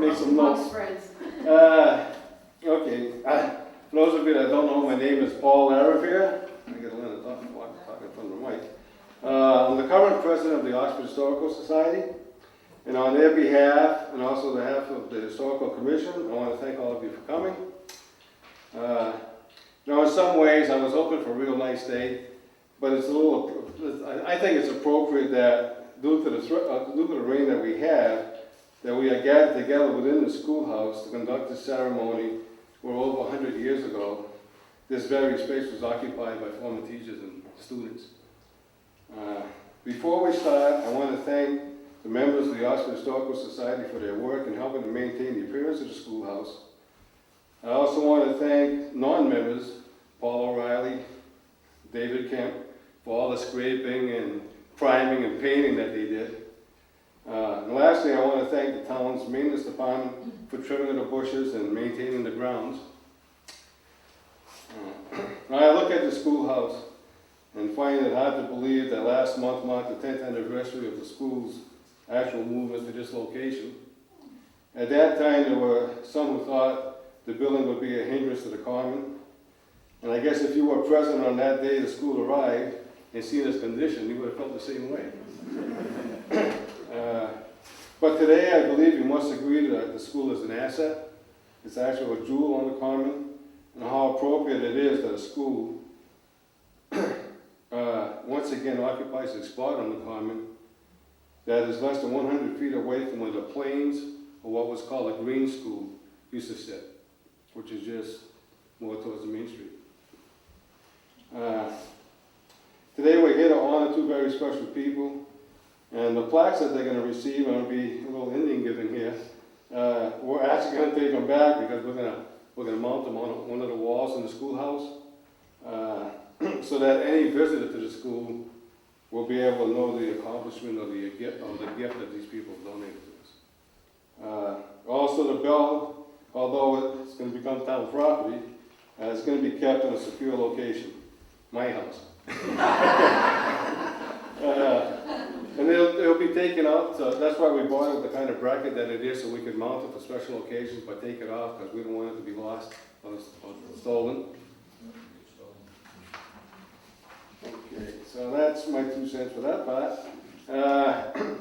made some notes. Friends. Okay, for those of you that don't know, my name is Paul Aravere. I gotta learn to talk in front of the mic. I'm the current president of the Oxford Historical Society, and on their behalf, and also on behalf of the Historical Commission, I want to thank all of you for coming. Now, in some ways, I was hoping for a real nice day, but it's a little. I think it's appropriate that due to the rain that we have, that we are gathered together within the schoolhouse to conduct this ceremony where over 100 years ago, this very space was occupied by former teachers and students. Before we start, I want to thank the members of the Oxford Historical Society for their work in helping to maintain the appearance of the schoolhouse. I also want to thank non-members, Paul O'Reilly, David Kemp, for all the scraping and priming and painting that they did. And lastly, I want to thank the town's maintenance department for trimming the bushes and maintaining the grounds. Now I look at the schoolhouse and find it hard to believe that last month marked the 10th anniversary of the school's actual movement to this location. At that time, there were some who thought the building would be a hindrance to the common. And I guess if you were present on that day the school arrived and seen its condition, you would have felt the same way. But today, I believe you must agree that the school is an asset. It's actually a jewel on the common, and how appropriate it is that a school once again occupies a spot on the common that is less than 100 feet away from where the plains, or what was called a green school, used to sit, which is just more towards the main street. Today we're here to honor two very special people, and the plaques that they're going to receive, I'm going to be a little Indian giving here. We're actually going to take them back because we're going to mount them on one of the walls in the schoolhouse, so that any visitor to the school will be able to know the accomplishment of the gift that these people donated to us. Also, the bell, although it's going to become town property, it's going to be kept in a secure location, my house. And it'll be taken out. That's why we bought it with the kind of bracket that it is, so we could mount it for special occasions, but take it off because we don't want it to be lost or stolen. Okay, so that's my 2 cents for that part.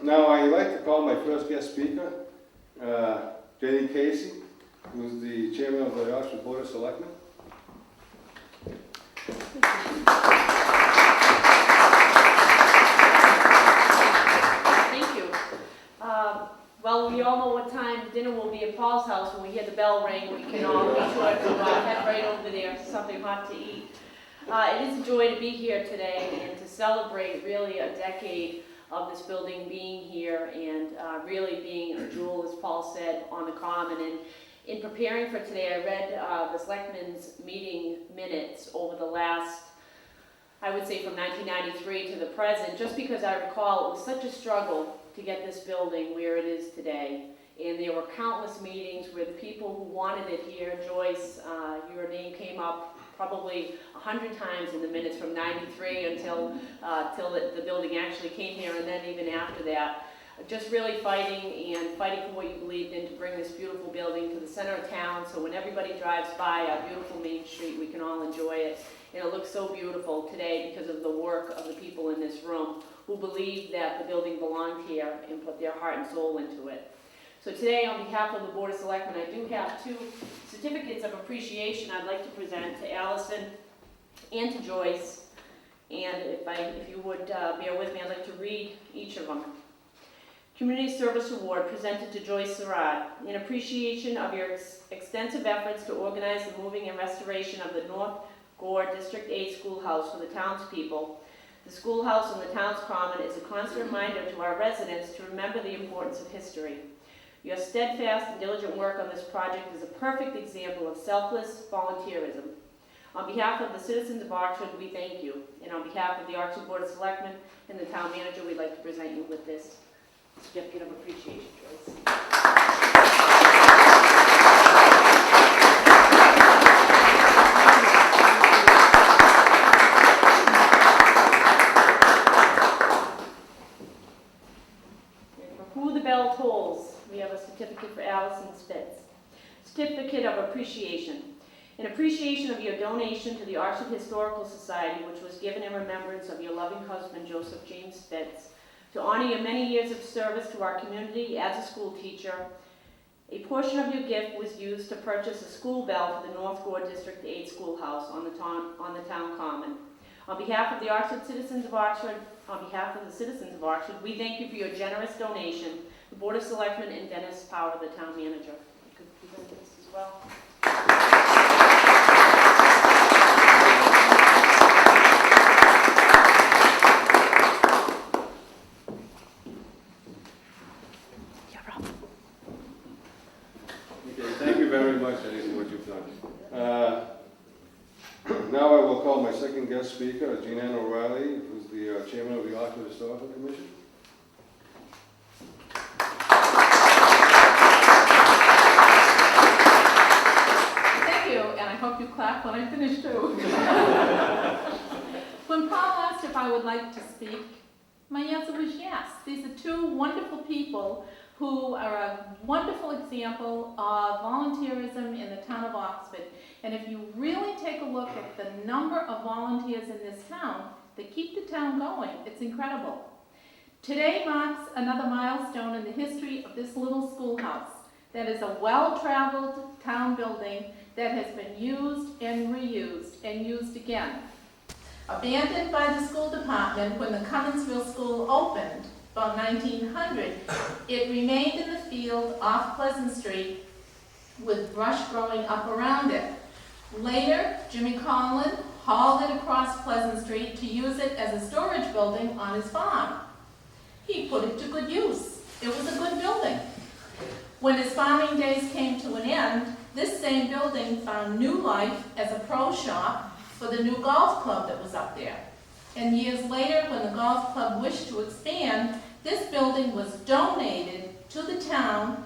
Now I'd like to call my first guest speaker, Jenny Casey, who's the chairman of the Oxford Board of Selectmen. Thank you. Well, we all know what time dinner will be at Paul's house. When we hear the bell ring, we can all be sure to head right over there for something hot to eat. It is a joy to be here today and to celebrate really a decade of this building being here and really being a jewel, as Paul said, on the common. And in preparing for today, I read the Selectmen's meeting minutes over the last, I would say from 1993 to the present, just because I recall it was such a struggle to get this building where it is today. And there were countless meetings where the people who wanted it here, Joyce, your name came up probably 100 times in the minutes from 93 until the building actually came here, and then even after that. Just really fighting for what you believed in to bring this beautiful building to the center of town, so when everybody drives by our beautiful Main Street, we can all enjoy it. And it looks so beautiful today because of the work of the people in this room who believed that the building belonged here and put their heart and soul into it. So today, on behalf of the Board of Selectmen, I do have 2 certificates of appreciation I'd like to present to Allison and to Joyce. And if you would bear with me, I'd like to read each of them. Community Service Award presented to Joyce Surratt in appreciation of your extensive efforts to organize the moving and restoration of the North Gore District 8 schoolhouse for the townspeople. The schoolhouse on the town's common is a constant reminder to our residents to remember the importance of history. Your steadfast and diligent work on this project is a perfect example of selfless volunteerism. On behalf of the citizens of Oxford, we thank you. And on behalf of the Oxford Board of Selectmen and the town manager, we'd like to present you with this certificate of appreciation, Joyce. And for Who the Bell Tolls, we have a certificate for Allison Spitz. Certificate of Appreciation. In appreciation of your donation to the Oxford Historical Society, which was given in remembrance of your loving husband, Joseph James Spitz, to honor your many years of service to our community as a school teacher, a portion of your gift was used to purchase a school bell for the North Gore District 8 schoolhouse on the town common. On behalf of the Oxford citizens of Oxford, we thank you for your generous donation. The Board of Selectmen and Dennis Power, the town manager. You could present this as well. Okay, thank you very much, Eddie, for what you've done. Now I will call my second guest speaker, Jean Ann O'Reilly, who's the chairman of the Oxford Historical Commission. Thank you, and I hope you clap when I finish too. When Paul asked if I would like to speak, my answer was yes. These are two wonderful people who are a wonderful example of volunteerism in the town of Oxford. And if you really take a look at the number of volunteers in this town, they keep the town going. It's incredible. Today marks another milestone in the history of this little schoolhouse that is a well-traveled town building that has been used and reused and used again. Abandoned by the school department when the Cumminsville School opened, about 1900, it remained in the field off Pleasant Street with brush growing up around it. Later, Jimmy Conlon hauled it across Pleasant Street to use it as a storage building on his farm. He put it to good use. It was a good building. When his farming days came to an end, this same building found new life as a pro shop for the new golf club that was up there. And years later, when the golf club wished to expand, this building was donated to the town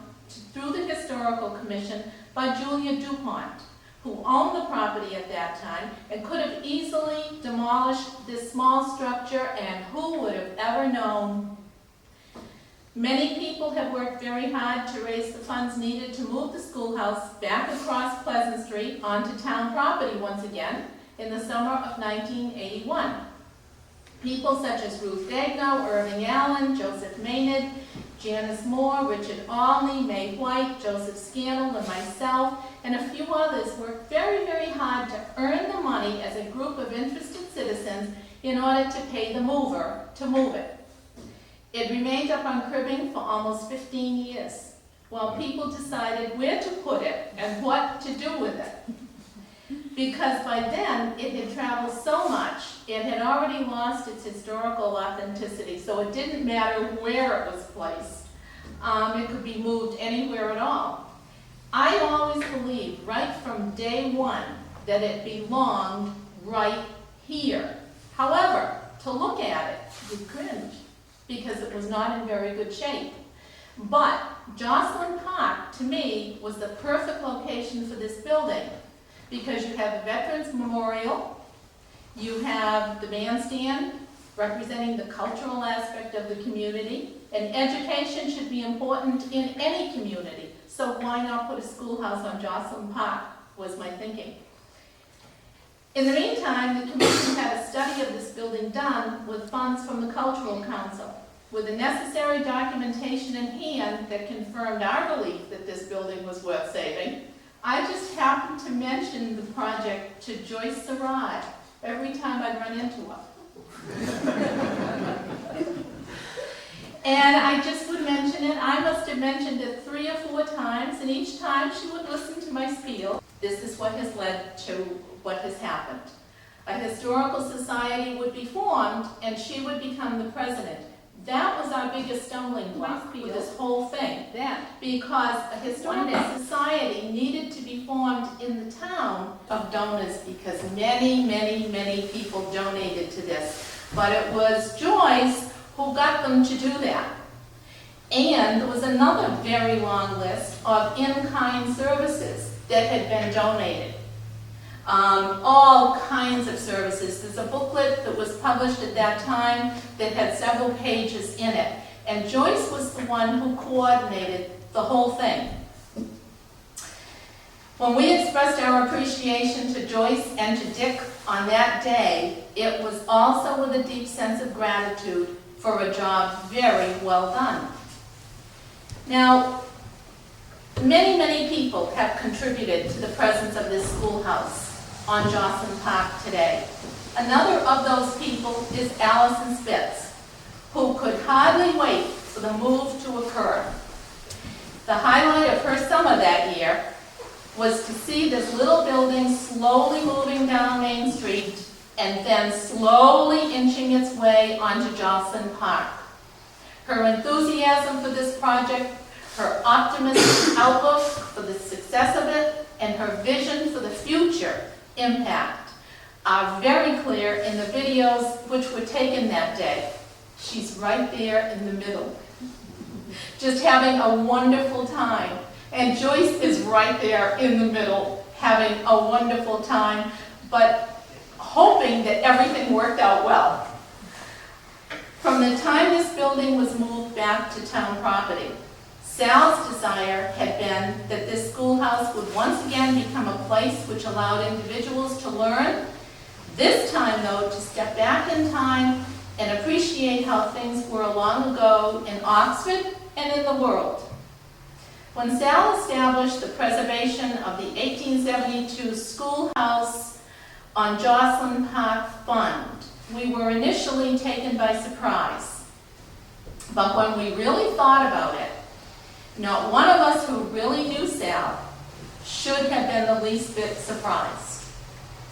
through the Historical Commission by Julia DuPont, who owned the property at that time and could have easily demolished this small structure, and who would have ever known? Many people have worked very hard to raise the funds needed to move the schoolhouse back across Pleasant Street onto town property once again in the summer of 1981. People such as Ruth Dagno, Irving Allen, Joseph Maynard, Janice Moore, Richard Olney, May White, Joseph Scannell, and myself, and a few others worked very, very hard to earn the money as a group of interested citizens in order to pay the mover to move it. It remained up on cribbing for almost 15 years, while people decided where to put it and what to do with it. Because by then, it had traveled so much, it had already lost its historical authenticity, so it didn't matter where it was placed. It could be moved anywhere at all. I always believed, right from day one, that it belonged right here. However, to look at it, you cringe, because it was not in very good shape. But Jocelyn Park, to me, was the perfect location for this building, because you have the Veterans Memorial, you have the bandstand representing the cultural aspect of the community, and education should be important in any community. So why not put a schoolhouse on Jocelyn Park, was my thinking. In the meantime, the commission had a study of this building done with funds from the Cultural Council. With the necessary documentation in hand that confirmed our belief that this building was worth saving, I just happened to mention the project to Joyce Sarad every time I'd run into her. And I just would mention it. I must have mentioned it 3 or 4 times, and each time she would listen to my spiel. This is what has led to what has happened. A historical society would be formed, and she would become the president. That was our biggest stumbling block with this whole thing. Because a historical society needed to be formed in the town of donors, because many, many, many people donated to this. But it was Joyce who got them to do that. And there was another very long list of in-kind services that had been donated. All kinds of services. There's a booklet that was published at that time that had several pages in it. And Joyce was the one who coordinated the whole thing. When we expressed our appreciation to Joyce and to Dick on that day, it was also with a deep sense of gratitude for a job very well done. Now, many, many people have contributed to the presence of this schoolhouse on Jocelyn Park today. Another of those people is Allison Spitz, who could hardly wait for the move to occur. The highlight of her summer that year was to see this little building slowly moving down Main Street and then slowly inching its way onto Jocelyn Park. Her enthusiasm for this project, her optimistic outlook for the success of it, and her vision for the future impact are very clear in the videos which were taken that day. She's right there in the middle, just having a wonderful time. And Joyce is right there in the middle, having a wonderful time, but hoping that everything worked out well. From the time this building was moved back to town property, Sal's desire had been that this schoolhouse would once again become a place which allowed individuals to learn, this time though to step back in time and appreciate how things were long ago in Oxford and in the world. When Sal established the preservation of the 1872 schoolhouse on Jocelyn Park Fund, we were initially taken by surprise. But when we really thought about it, not one of us who really knew Sal should have been the least bit surprised.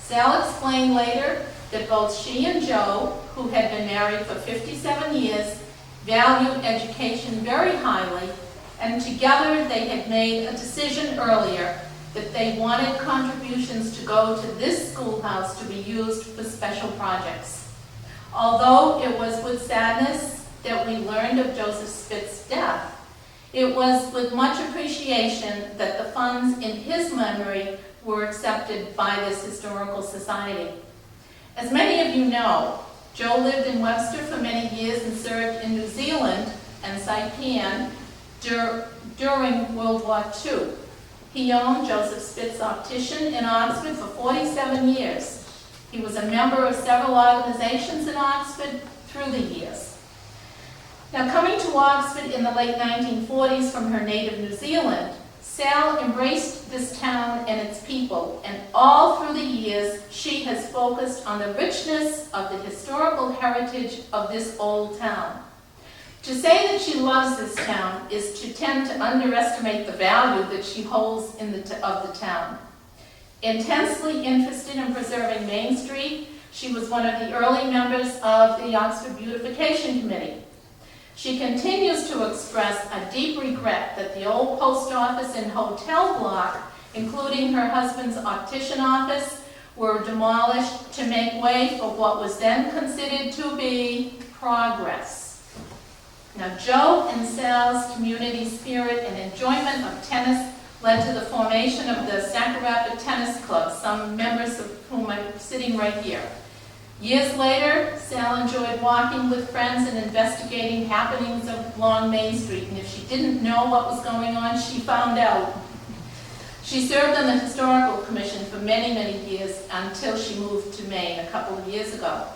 Sal explained later that both she and Joe, who had been married for 57 years, valued education very highly, and together they had made a decision earlier that they wanted contributions to go to this schoolhouse to be used for special projects. Although it was with sadness that we learned of Joseph Spitz's death, it was with much appreciation that the funds in his memory were accepted by this historical society. As many of you know, Joe lived in Webster for many years and served in New Zealand and Saipan during World War II. He owned Joseph Spitz Optician in Oxford for 47 years. He was a member of several organizations in Oxford through the years. Now, coming to Oxford in the late 1940s from her native New Zealand, Sal embraced this town and its people, and all through the years, she has focused on the richness of the historical heritage of this old town. To say that she loves this town is to tend to underestimate the value that she holds of the town. Intensely interested in preserving Main Street, she was one of the early members of the Oxford Beautification Committee. She continues to express a deep regret that the old post office and hotel block, including her husband's optician office, were demolished to make way for what was then considered to be progress. Now, Joe and Sal's community spirit and enjoyment of tennis led to the formation of the Sac Rapid Tennis Club, some members of whom are sitting right here. Years later, Sal enjoyed walking with friends and investigating happenings along Main Street, and if she didn't know what was going on, she found out. She served on the Historical Commission for many, many years until she moved to Maine a couple of years ago.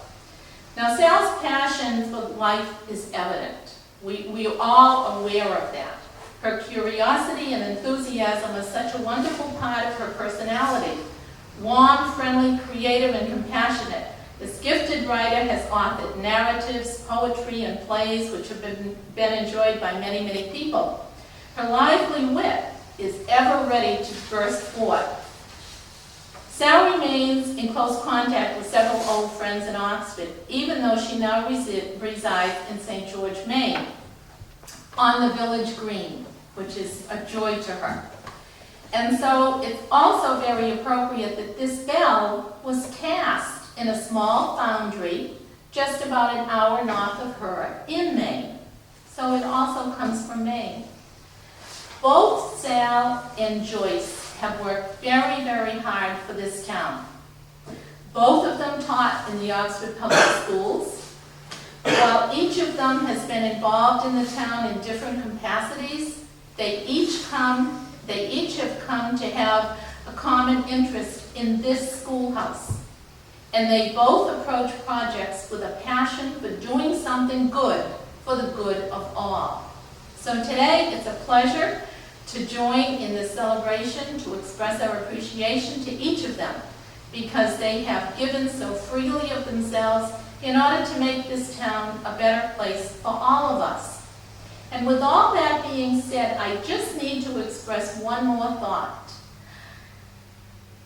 Now, Sal's passion for life is evident. We are all aware of that. Her curiosity and enthusiasm is such a wonderful part of her personality. Warm, friendly, creative, and compassionate, this gifted writer has authored narratives, poetry, and plays which have been enjoyed by many, many people. Her lively wit is ever ready to burst forth. Sal remains in close contact with several old friends in Oxford, even though she now resides in St. George, Maine, on the village green, which is a joy to her. And so it's also very appropriate that this bell was cast in a small foundry just about an hour north of her in Maine. So it also comes from Maine. Both Sal and Joyce have worked very, very hard for this town. Both of them taught in the Oxford Public Schools. While each of them has been involved in the town in different capacities, they each have come to have a common interest in this schoolhouse. And they both approach projects with a passion for doing something good for the good of all. So today, it's a pleasure to join in this celebration, to express our appreciation to each of them, because they have given so freely of themselves in order to make this town a better place for all of us. And with all that being said, I just need to express one more thought.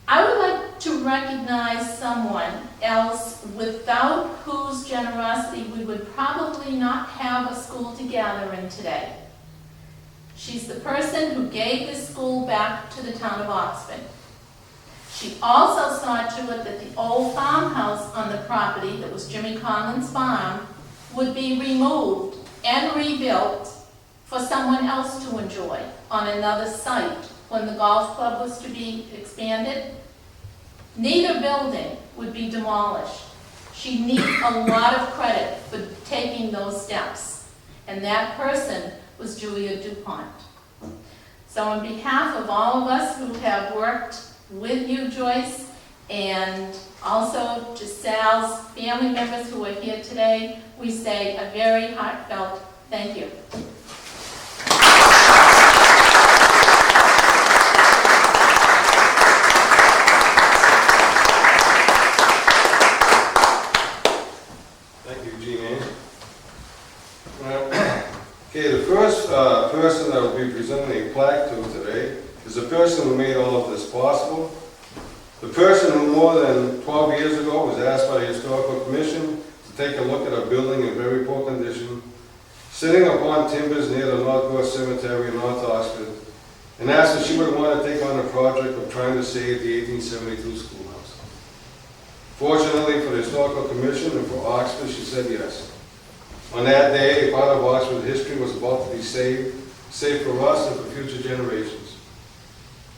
I would like to recognize someone else without whose generosity we would probably not have a school to gather in today. She's the person who gave this school back to the town of Oxford. She also saw to it that the old farmhouse on the property that was Jimmy Collins' farm would be removed and rebuilt for someone else to enjoy on another site when the golf club was to be expanded. Neither building would be demolished. She needs a lot of credit for taking those steps, and that person was Julia DuPont. So on behalf of all of us who have worked with you, Joyce, and also to Sal's family members who are here today, we say a very heartfelt thank you. Thank you, Jean. Okay, the first person that will be presenting a plaque to today is the person who made all of this possible. The person who more than 12 years ago was asked by the Historical Commission to take a look at a building in very poor condition, sitting upon timbers near the North Coast Cemetery in North Oxford, and asked if she would want to take on the project of trying to save the 1872 schoolhouse. Fortunately for the Historical Commission and for Oxford, she said yes. On that day, a part of Oxford history was about to be saved for us and for future generations.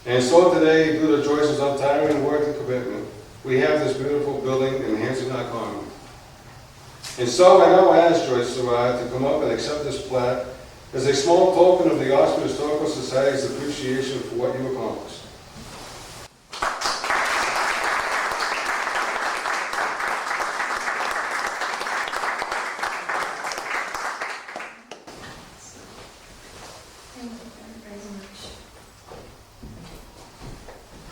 And so today, due to Joyce's untiring work and commitment, we have this beautiful building enhancing our common. And so I now ask Joyce Surratt to come up and accept this plaque as a small token of the Oxford Historical Society's appreciation for what you accomplished. Thank you very much.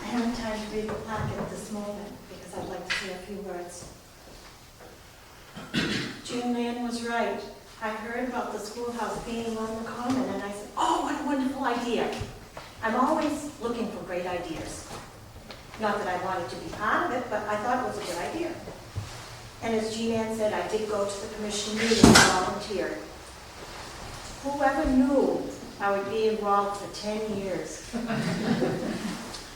I haven't time to read the plaque at this moment because I'd like to say a few words. Jean Mann was right. I heard about the schoolhouse being on the common and I said, oh, what a wonderful idea. I'm always looking for great ideas. Not that I wanted to be part of it, but I thought it was a good idea. And as Jean Ann said, I did go to the commission meeting and volunteer. Whoever knew I would be involved for 10 years.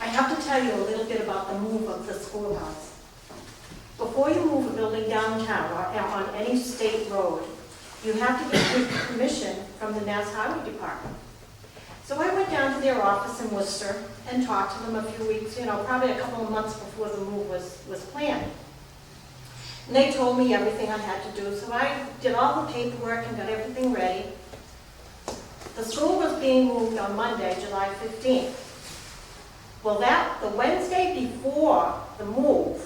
I have to tell you a little bit about the move of the schoolhouse. Before you move a building downtown or on any state road, you have to get permission from the Mass Highway Department. So I went down to their office in Worcester and talked to them a few weeks, probably a couple of months before the move was planned. And they told me everything I had to do, so I did all the paperwork and got everything ready. The school was being moved on Monday, July 15th. Well, the Wednesday before the move,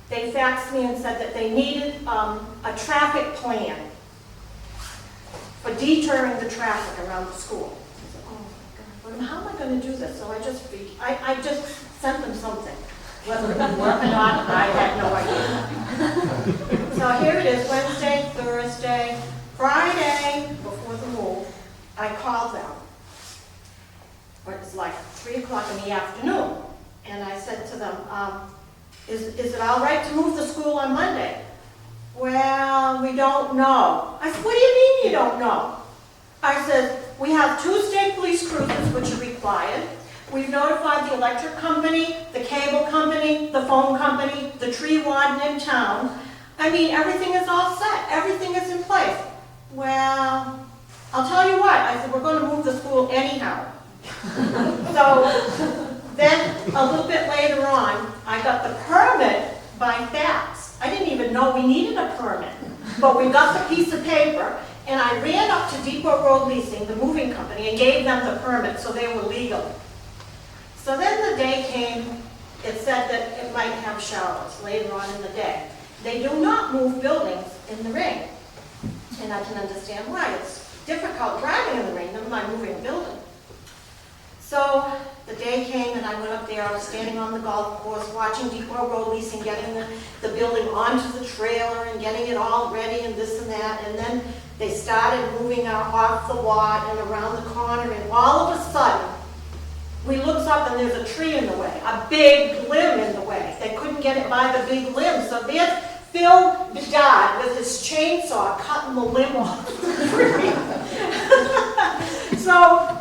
they faxed me and said that they needed a traffic plan for deterring the traffic around the school. I said, oh my God, how am I going to do this? So I just sent them something. Whether it would work or not, I had no idea. So here it is, Wednesday, Thursday, Friday, before the move. I called them. It was like 3 o'clock in the afternoon. And I said to them, is it all right to move the school on Monday? Well, we don't know. I said, what do you mean you don't know? I said, we have 2 state police cruisers, which are required. We've notified the electric company, the cable company, the phone company, the tree warden in town. I mean, everything is all set. Everything is in place. Well, I'll tell you what. I said, we're going to move the school anyhow. So then a little bit later on, I got the permit by fax. I didn't even know we needed a permit. But we got the piece of paper, and I ran up to Depot Road Leasing, the moving company, and gave them the permit so they were legal. So then the day came, it said that it might have showers later on in the day. They do not move buildings in the rain. And I can understand why. It's difficult driving in the rain, never mind moving a building. So the day came and I went up there. I was standing on the golf course watching Depot Road Leasing getting the building onto the trailer and getting it all ready and this and that. And then they started moving out off the lot and around the corner, and all of a sudden, we looks up and there's a tree in the way, a big limb in the way. They couldn't get it by the big limb, so there's Phil Bedard with his chainsaw cutting the limb off the tree. So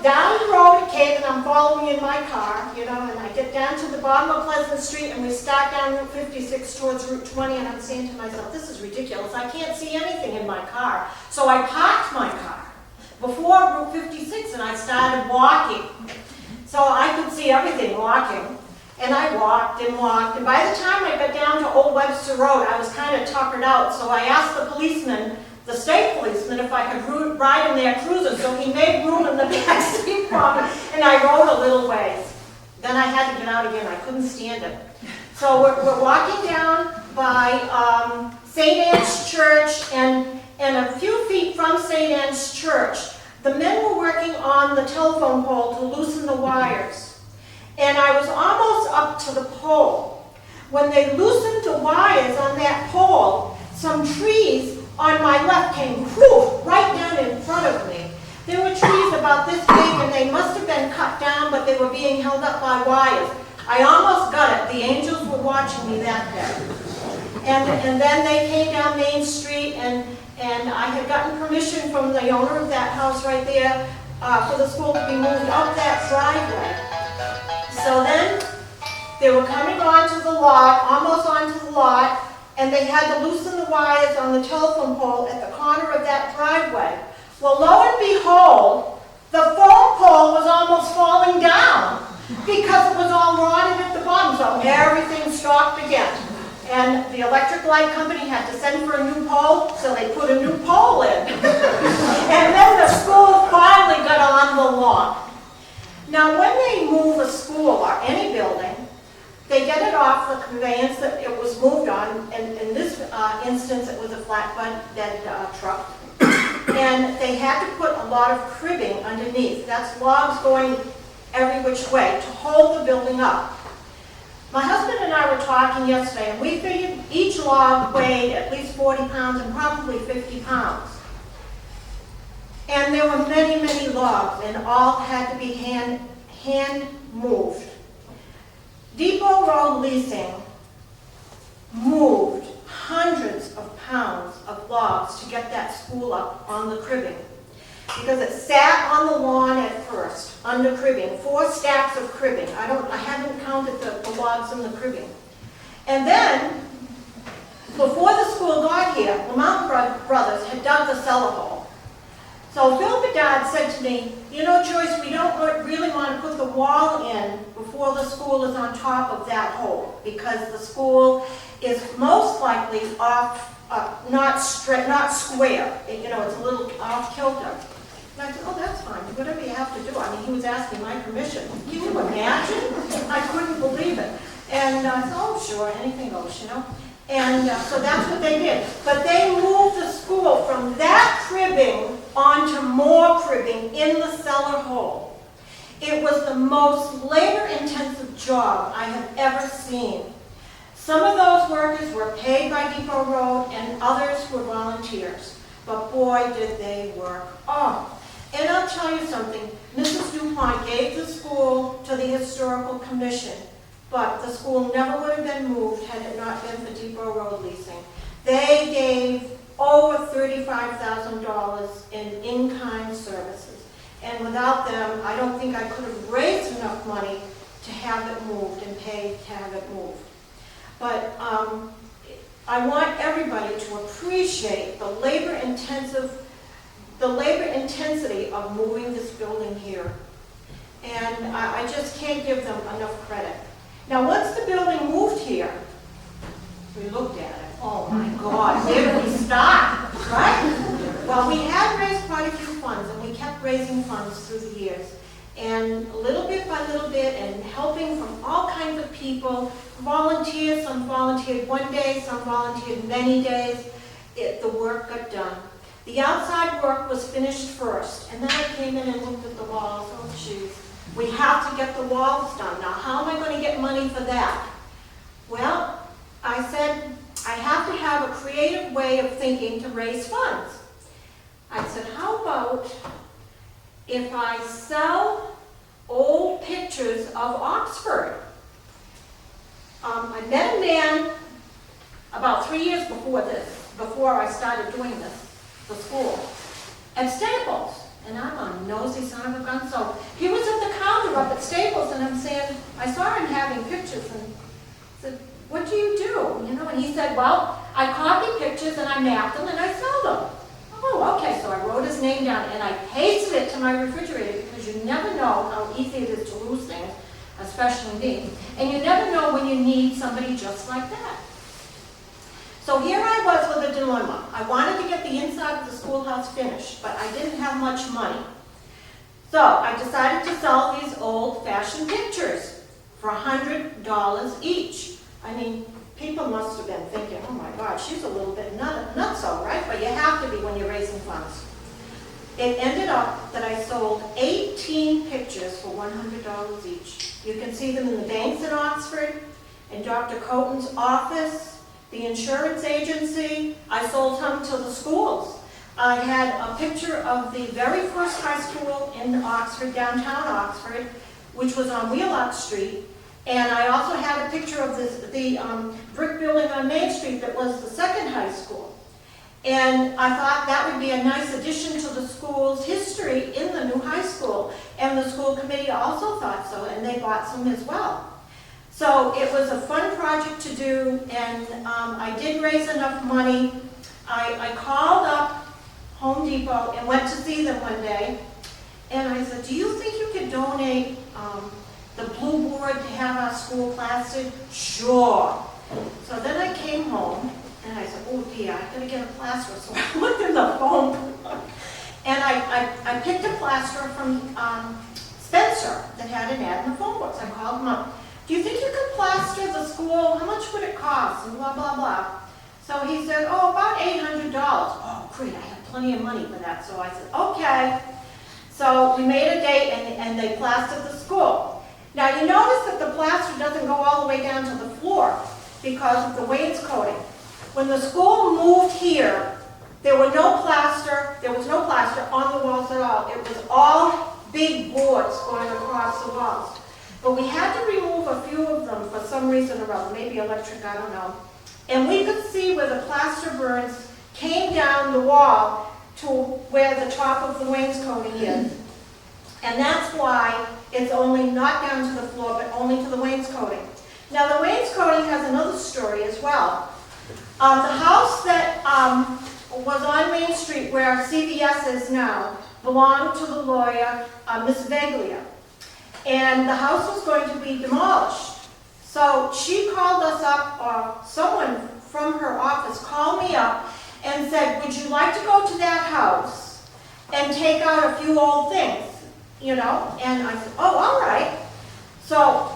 down the road it came, and I'm following in my car, you know, and I get down to the bottom of Pleasant Street, and we start down Route 56 towards Route 20, and I'm saying to myself, this is ridiculous. I can't see anything in my car. So I parked my car before Route 56, and I started walking. So I could see everything walking, and I walked and walked, and by the time I got down to Old Webster Road, I was kind of tuckered out, so I asked the policeman, the state policeman, if I could ride in their cruiser, so he made room in the back seat for me, and I rode a little ways. Then I had to get out again, I couldn't stand it. So we're walking down by St. Anne's Church, and a few feet from St. Anne's Church, the men were working on the telephone pole to loosen the wires. And I was almost up to the pole. When they loosened the wires on that pole, some trees on my left came right down in front of me. There were trees about this big, and they must have been cut down, but they were being held up by wires. I almost got it. The angels were watching me that day. And then they came down Main Street, and I had gotten permission from the owner of that house right there for the school to be moved up that driveway. So then they were coming onto the lot, almost onto the lot, and they had to loosen the wires on the telephone pole at the corner of that driveway. Well, lo and behold, the phone pole was almost falling down because it was all rotted at the bottom, so everything stopped again. And the electric light company had to send for a new pole, so they put a new pole in. And then the school finally got on the lawn. Now, when they move a school or any building, they get it off the conveyance that it was moved on, and in this instance it was a flatbed truck, and they had to put a lot of cribbing underneath. That's logs going every which way to hold the building up. My husband and I were talking yesterday, and we figured each log weighed at least 40 pounds and probably 50 pounds. And there were many, many logs, and all had to be hand moved. Depot Road Leasing moved hundreds of pounds of logs to get that school up on the cribbing. Because it sat on the lawn at first, under cribbing, 4 stacks of cribbing. I haven't counted the logs in the cribbing. And then, before the school got here, the Mountain Brothers had dug the cellar hole. So Phil Bedard said to me, you know, Joyce, we don't really want to put the wall in before the school is on top of that hole, because the school is most likely off, not square. You know, it's a little off kilter. And I said, oh, that's fine, do whatever you have to do. I mean, he was asking my permission. Can you imagine? I couldn't believe it. And I said, oh, sure, anything goes, you know. And so that's what they did. But they moved the school from that cribbing onto more cribbing in the cellar hole. It was the most labor-intensive job I have ever seen. Some of those workers were paid by Depot Road, and others were volunteers. But boy, did they work. Oh, and I'll tell you something. Mrs. DuPont gave the school to the Historical Commission, but the school never would have been moved had it not been for Depot Road Leasing. They gave over $35,000 in-kind services. And without them, I don't think I could have raised enough money to have it moved and paid to have it moved. But I want everybody to appreciate the labor intensity of moving this building here. And I just can't give them enough credit. Now, once the building moved here, we looked at it. Oh my God, where do we start, right? Well, we had raised quite a few funds, and we kept raising funds through the years. And little bit by little bit, and helping everything from all kinds of people, volunteers, some volunteered one day, some volunteered many days. The work got done. The outside work was finished first, and then I came in and looked at the walls. Oh, geez. We have to get the walls done. Now, how am I going to get money for that? Well, I said, I have to have a creative way of thinking to raise funds. I said, how about if I sell old pictures of Oxford? I met a man about 3 years before this, before I started doing this, the school, at Staples. And I'm a nosy son of a gun, so he was at the counter up at Staples, and I'm saying, I saw him having pictures, and I said, what do you do? You know, and he said, well, I copy pictures and I map them and I sell them. Oh, okay, so I wrote his name down and I pasted it to my refrigerator because you never know how easy it is to lose things, especially me. And you never know when you need somebody just like that. So here I was with a dilemma. I wanted to get the inside of the schoolhouse finished, but I didn't have much money. So I decided to sell these old-fashioned pictures for $100 each. I mean, people must have been thinking, oh my God, she's a little bit nutso, right? But you have to be when you're raising funds. It ended up that I sold 18 pictures for $100 each. You can see them in the banks in Oxford, in Dr. Coton's office, the insurance agency. I sold some to the schools. I had a picture of the very first high school in Oxford, downtown Oxford, which was on Wheelock Street. And I also had a picture of the brick building on Main Street that was the second high school. And I thought that would be a nice addition to the school's history in the new high school. And the school committee also thought so, and they bought some as well. So it was a fun project to do, and I did raise enough money. I called up Home Depot and went to see them one day. And I said, do you think you could donate the blue board to have our school plastered? Sure. So then I came home and I said, oh dear, I gotta get a plasterer. So I looked in the phone book and I picked a plasterer from Spencer that had an ad in the phone book. So I called him up. Do you think you could plaster the school? How much would it cost? And blah, blah, blah. So he said, oh, about $800. Oh, great, I have plenty of money for that. So I said, okay. So we made a date and they plastered the school. Now you notice that the plaster doesn't go all the way down to the floor because of the wainscoting. When the school moved here, there was no plaster on the walls at all. It was all big boards going across the walls. But we had to remove a few of them for some reason or other, maybe electric, I don't know. And we could see where the plaster burns came down the wall to where the top of the wainscoting is. And that's why it's only not down to the floor, but only to the wainscoting. Now the wainscoting has another story as well. The house that was on Main Street where CVS is now belonged to the lawyer, Miss Veglia. And the house was going to be demolished. So she called us up, or someone from her office called me up and said, would you like to go to that house and take out a few old things, you know? And I said, oh, all right. So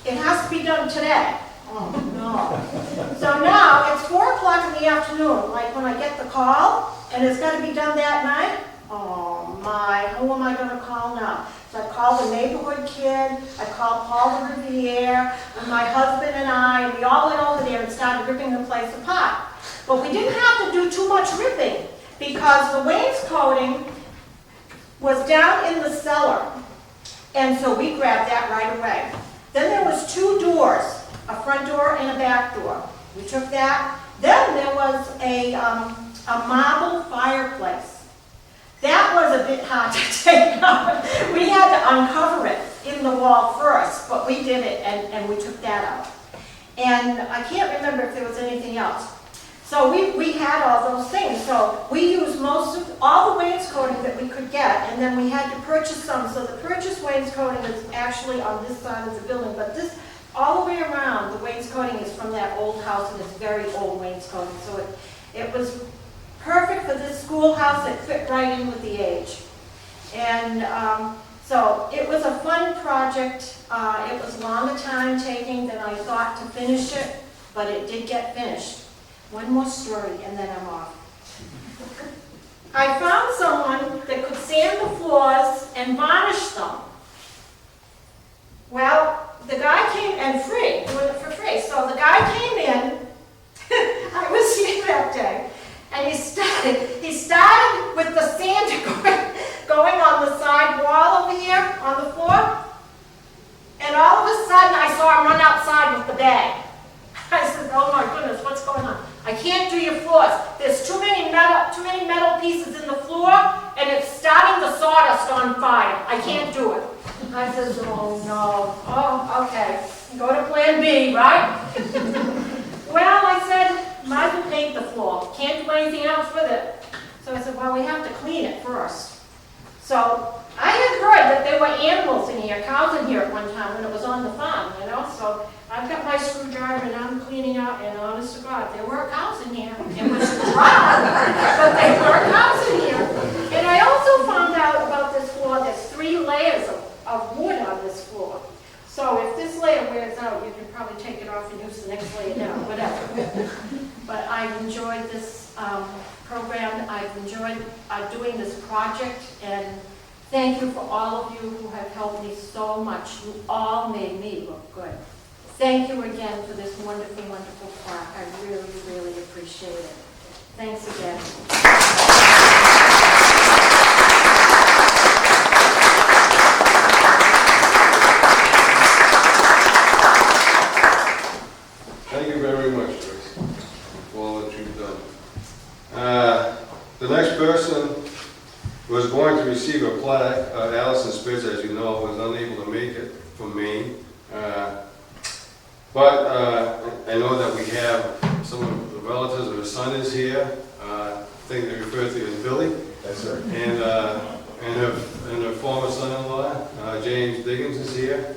it has to be done today. Oh, no. So now it's 4 o'clock in the afternoon, like when I get the call, and it's got to be done that night. Oh my, who am I going to call now? So I called the neighborhood kid, I called Paul de Riviere, and my husband and I, and we all went over there and started ripping the place apart. But we didn't have to do too much ripping because the wainscoting was down in the cellar. And so we grabbed that right away. Then there was 2 doors, a front door and a back door. We took that. Then there was a marble fireplace. That was a bit hard to take out. We had to uncover it in the wall first, but we did it and we took that out. And I can't remember if there was anything else. So we had all those things. So we used most of all the wainscoting that we could get, and then we had to purchase some. So the purchase wainscoting is actually on this side of the building, but this, all the way around, the wainscoting is from that old house, and it's very old wainscoting. So it was perfect for this schoolhouse. It fit right in with the age. And So it was a fun project. It was longer time taking than I thought to finish it, but it did get finished. One more story and then I'm off. I found someone that could sand the floors and varnish them. Well, the guy came, and free, doing it for free. So the guy came in, I was here that day, and he started with the sand going on the side wall over here on the floor, and all of a sudden I saw him run outside with the bag. I said, oh my goodness, what's going on? I can't do your floors. There's too many metal pieces in the floor, and it's starting the sawdust on fire. I can't do it. I said, oh no. Oh, okay. Go to plan B, right? Well, I said, might as well paint the floor. Can't do anything else with it. So I said, well, we have to clean it first. So I had heard that there were animals in here, cows in here at one time when it was on the farm, you know. So I've got my screwdriver and I'm cleaning out, and honest to God, there were cows in here. It was dry, but there were cows in here. And I also found out about this floor, there's 3 layers of wood on this floor. So if this layer wears out, you can probably take it off and use the next layer down, whatever. But I've enjoyed this program. I've enjoyed doing this project, and thank you for all of you who have helped me so much. You all made me look good. Thank you again for this wonderful, wonderful plaque. I really, really appreciate it. Thanks again. Thank you very much, Joyce, for all that you've done. The next person was going to receive a plaque. Allison Spitz, as you know, was unable to make it from Maine. But I know that we have some of the relatives of her son is here. I think they refer to you as Billy. Yes, sir. And her former son-in-law, James Diggins, is here.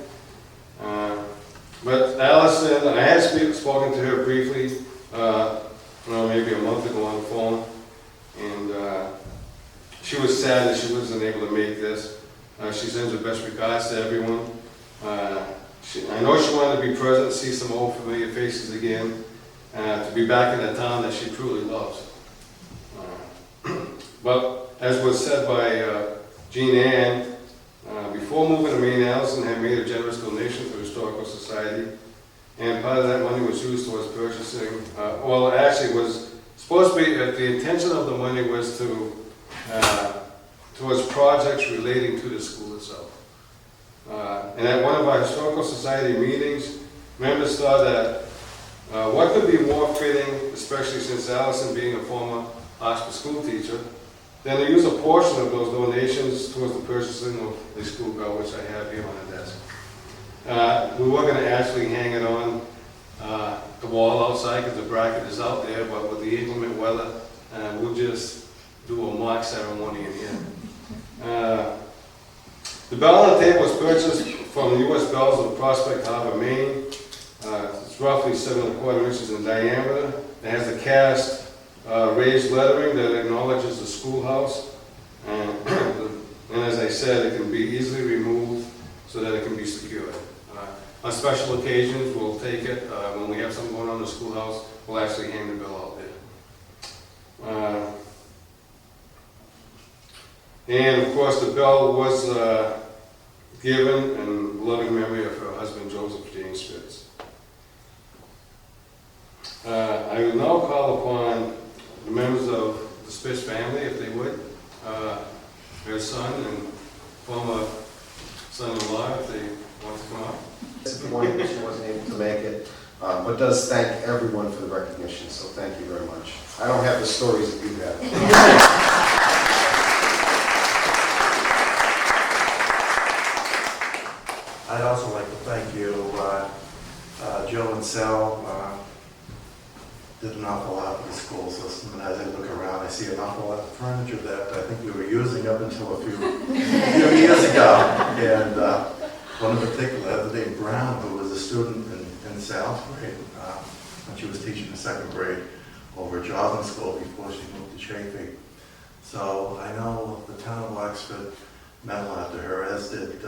But Allison, I had spoken to her briefly, maybe a month ago on the phone, and she was sad that she wasn't able to make this. She sends her best regards to everyone. I know she wanted to be present, see some old familiar faces again, to be back in a town that she truly loves. But as was said by Jean Ann, before moving to Maine, Allison had made a generous donation to the Historical Society, and part of that money was used towards purchasing, actually was supposed to be, the intention of the money was to, towards projects relating to the school itself. And at one of our Historical Society meetings, members thought that what could be more fitting, especially since Allison being a former hospice school teacher, than to use a portion of those donations towards the purchasing of the school bell, which I have here on the desk. We were going to actually hang it on the wall outside because the bracket is out there, but with the inclement weather, we'll just do a mock ceremony in here. The bell on the table was purchased from U.S. Bells of Prospect Harbor, Maine. It's roughly 7¼ inches in diameter. It has a cast raised lettering that acknowledges the schoolhouse. And as I said, it can be easily removed so that it can be secured. On special occasions, we'll take it. When we have something going on in the schoolhouse, we'll actually hang the bell out there. And of course, the bell was given in loving memory of her husband, Joseph James Spitz. I will now call upon the members of the Spitz family, if they would, their son and former son-in-law, if they want to come up. Disappointed she wasn't able to make it, but does thank everyone for the recognition, so thank you very much. I don't have the stories that you have. I'd also like to thank you, Joe and Sal. Did an awful lot for the school system, and as I look around, I see an awful lot of furniture that I think we were using up until a few years ago. And one in particular, Heather Day Brown, who was a student in Sal's grade when she was teaching the 2nd grade over at Joslin School before she moved to Chaffey. So I know the town of Oxford meant a lot to her, as did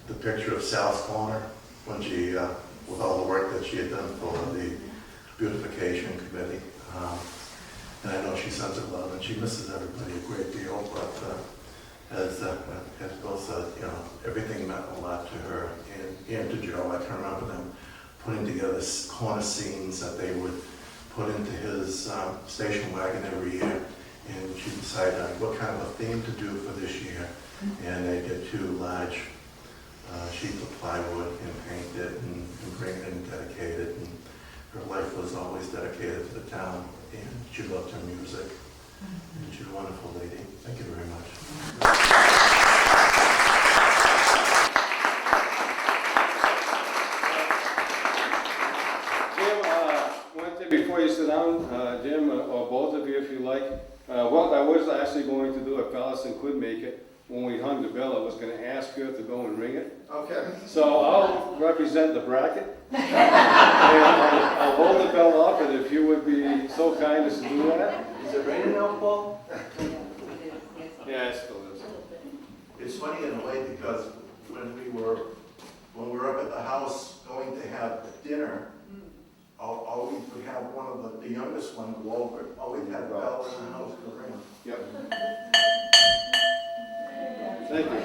the picture of Sal's Corner, when she, with all the work that she had done for the beautification committee. And I know she sends her love, and she misses everybody a great deal, but as Bill said, you know, everything meant a lot to her and to Joe. I can remember them putting together corner scenes that they would put into his station wagon every year, and she decided on what kind of a theme to do for this year, and they did 2 large sheets of plywood and paint it and bring it and dedicate it, and her life was always dedicated to the town, and she loved her music, and she's a wonderful lady. Thank you very much. One thing before you sit down, Jim, or both of you if you like, what I was actually going to do, if Allison could make it, when we hung the bell, I was gonna ask her to go and ring it. Okay. So I'll represent the bracket. And I'll hold the bell up, and if you would be so kind as to do that. Is it raining now, Paul? Yeah, it still is. It's funny in a way, because when we were up at the house going to have dinner, always would have one of the youngest one go over, always had a bell in the house to ring. Yep. Thank you.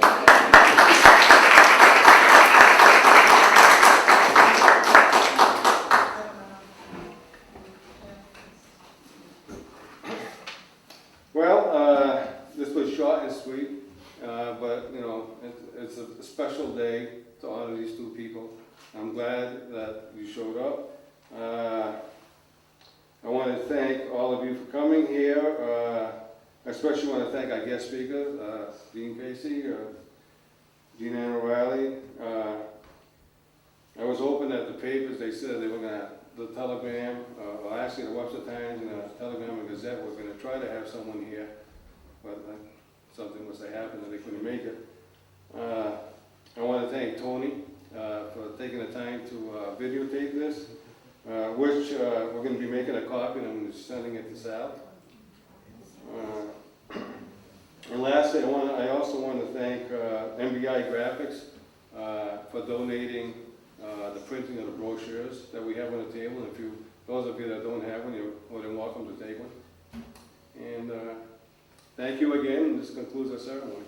Well, this was short and sweet, but you know, it's a special day to honor these 2 people. I'm glad that you showed up. I want to thank all of you for coming here. I especially want to thank our guest speakers, Dean Pacey, Dean Ann O'Reilly. I was hoping that the papers, they said they were going to, the Telegram, or actually the Webster Times and the Telegram and Gazette were going to try to have someone here, but something must have happened and they couldn't make it. I want to thank Tony for taking the time to videotape this, which we're going to be making a copy and I'm sending it to Sal. And lastly, I also want to thank MBI Graphics for donating the printing of the brochures that we have on the table. And those of you that don't have one, you're more than welcome to take one. And thank you again, and this concludes our ceremony.